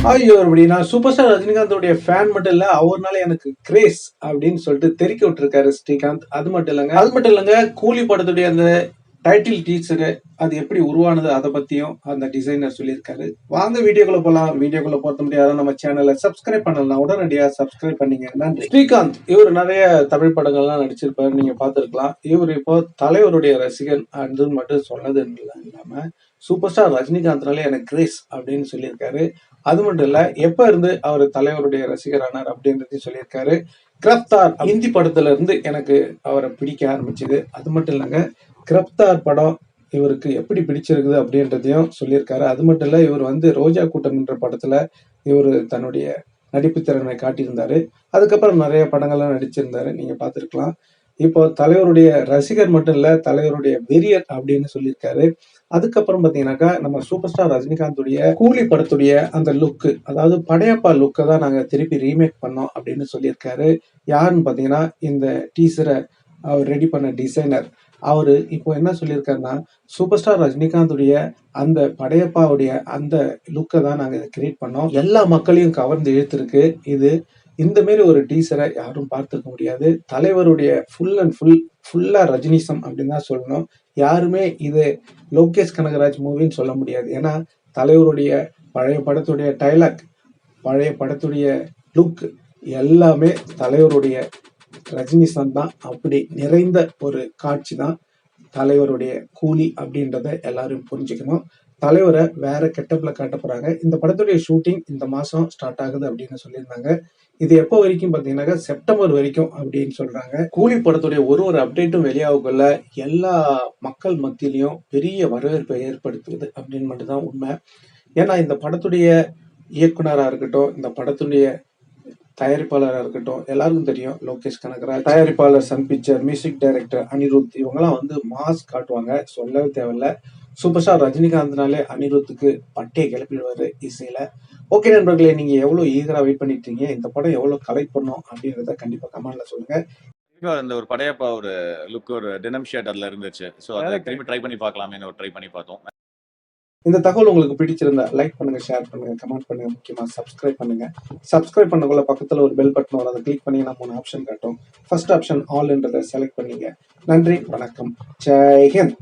ஐயோ! அப்படி நான் சூப்பர் ஸ்டார் ரஜினிகாந்தோடைய ஃபேன் மட்டும் இல்ல. அவர்னால எனக்கு கிரேஸ் அப்படின்னு சொல்லிட்டு தெறிக்க விட்டுருக்காரு ஸ்ரீகாந்த். அது மட்டும் இல்லங்க. கூலி படத்துடைய அந்த டைட்டில் டீசரு அது எப்படி உருவானது அத பத்தியும் அந்த டிசைனர் சொல்லியிருக்காரு. வாங்க வீடியோக்குள்ள போலாம். வீடியோக்குள்ள போறது முடியாத நம்ம சேனல சப்ஸ்கிரைப் பண்ணலனா உடனடியா சப்ஸ்கிரைப் பண்ணீங்க. நன்றி. ஸ்ரீகாந்த் இவர் நெறைய தமிழ் படங்கள்லாம் நடிச்சிருப்பாரு. நீங்க பார்த்திருக்கலாம். இவர் இப்போ தலைவருடைய ரசிகன் அதுன்னு மட்டும் சொன்னது இல்லாம சூப்பர் ஸ்டார் ரஜினிகாந்த்னாலே எனக்கு கிரேஸ் அப்படின்னு சொல்லியிருக்காரு. அது மட்டும் இல்ல, எப்ப இருந்து அவர் தலைவருடைய ரசிகரானார் அப்படின்றதையும் சொல்லியிருக்காரு. கிரப்தார் ஹிந்தி படத்துல இருந்து எனக்கு அவரை பிடிக்க ஆரம்பிச்சது. அது மட்டும் இல்லங்க, கிரப்தார் படம் இவருக்கு எப்படி பிடிச்சிருக்குது அப்படின்றதையும் சொல்லியிருக்காரு. அது மட்டும் இல்ல, இவர் வந்து ரோஜா கூட்டம் என்ற படத்துல இவரு தன்னுடைய நடிப்பு திறனை காட்டியிருந்தாரு. அதுக்கப்புறம் நிறைய படங்கள்லாம் நடிச்சிருந்தாரு. நீங்க பார்த்திருக்கலாம். இப்போ தலைவருடைய ரசிகர் மட்டும் இல்ல, தலைவருடைய வெறியர் அப்படின்னு சொல்லியிருக்காரு. அதுக்கப்புறம் பாத்தீங்கன்னாக்கா, நம்ம சூப்பர் ஸ்டார் ரஜினிகாந்துடைய கூலி படத்துடைய அந்த லுக், அதாவது படையப்பா லுக்க தான் நாங்க திருப்பி ரீமேக் பண்ணோம் அப்படின்னு சொல்லியிருக்காரு. யாருன்னு பாத்தீங்கன்னா, இந்த டீசர அவர் ரெடி பண்ண டிசைனர். அவரு இப்போ என்ன சொல்லியிருக்காருன்னா, சூப்பர் ஸ்டார் ரஜினிகாந்துடைய அந்த படையப்பாவுடைய அந்த லுக்க தான் நாங்க இத கிரியேட் பண்ணோம். எல்லா மக்களையும் கவர்ந்து இழுத்திருக்கு. இந்த மாரி ஒரு டீசர யாரும் பார்த்திருக்க முடியாது. தலைவருடைய ஃபுல்லா ரஜினிசம் அப்படின்னு தான் சொல்லணும். யாருமே இது லோகேஷ் கனகராஜ் மூவின்னு சொல்ல முடியாது. ஏன்னா, தலைவருடைய பழைய படத்துடைய டயலாக், பழைய படத்துடைய லுக் எல்லாமே தலைவருடைய ரஜினிசம் தான். அப்படி நிறைந்த ஒரு காட்சி தான் தலைவருடைய கூலி அப்படின்றத எல்லாரும் புரிஞ்சுக்கணும். தலைவரை வேற கெட்டப்ல காட்ட போறாங்க. இந்த படத்துடைய ஷூட்டிங் இந்த மாசம் ஸ்டார்ட் ஆகுது அப்படின்னு சொல்லியிருந்தாங்க. இது எப்போ வரைக்கும் பாத்தீங்கன்னாக்கா செப்டம்பர் வரைக்கும் அப்படின்னு சொல்றாங்க. கூலி படத்துடைய ஒரு அப்டேட்டும் வெளியாகக்குள்ள எல்லா மக்கள் மத்தியிலையும் பெரிய வரவேற்பை ஏற்படுத்துவது அப்படின்னு மட்டும்தான் உண்மை. ஏன்னா இந்த படத்துடைய இயக்குனரா இருக்கட்டும், இந்த படத்துடைய தயாரிப்பாளராக இருக்கட்டும், எல்லாருக்கும் தெரியும் லோகேஷ் கனகராஜ், தயாரிப்பாளர் Sun picture, music director Anirudh, இவங்கெல்லாம் வந்து மாஸ் காட்டுவாங்க, சொல்லவே தேவையில்ல. சூப்பர் ஸ்டார் ரஜினிகாந்த்னாலே அனிருத்துக்கு பட்டையை கிளப்பிடுவாரு இசையில. ஓகே நண்பர்களே, நீங்க எவ்வளவு ஈகரா வெயிட் பண்ணிட்டு இருக்கீங்க, இந்த படம் எவ்வளவு கலெக்ட் பண்ணும் அப்படின்றத கண்டிப்பா கமெண்ட்ல சொல்லுங்க. அந்த ஒரு படையப்பா ஒரு லுக் ஒரு டெனம் ஷர்ட் அதுல இருந்துச்சு. சோ அதை திரும்பி ட்ரை பண்ணி பார்க்கலாமேன்னு ஒரு ட்ரை பண்ணி பார்த்தோம். இந்த தகவல் உங்களுக்கு பிடிச்சிருந்தா லைக் பண்ணுங்க, ஷேர் பண்ணுங்க, கமெண்ட் பண்ணுங்க, முக்கியமா சப்ஸ்கிரைப் பண்ணுங்க. சப்ஸ்கிரைப் பண்ணக்குள்ள பக்கத்துல ஒரு பெல் பட்டன் வரும், அதை கிளிக் பண்ணீங்கன்னா 3 ஆப்ஷன் காட்டும். ஃபர்ஸ்ட் ஆப்ஷன் ஆல் என்றதை செலக்ட் பண்ணீங்க. நன்றி, வணக்கம், ஜெய் ஹிந்த்.